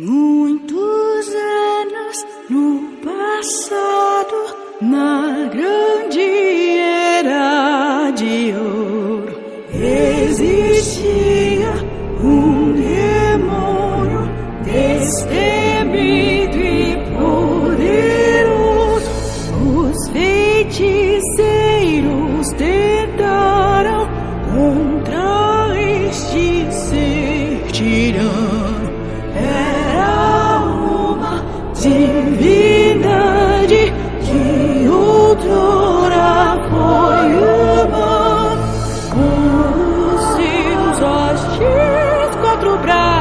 Muitos anos no passado, na grande era de ouro, existia um demônio destemido e poderoso. Os feiticeiros tentaram contra este ser tirano. Divindade que outrora foi humana, com os seus hostis 4 braços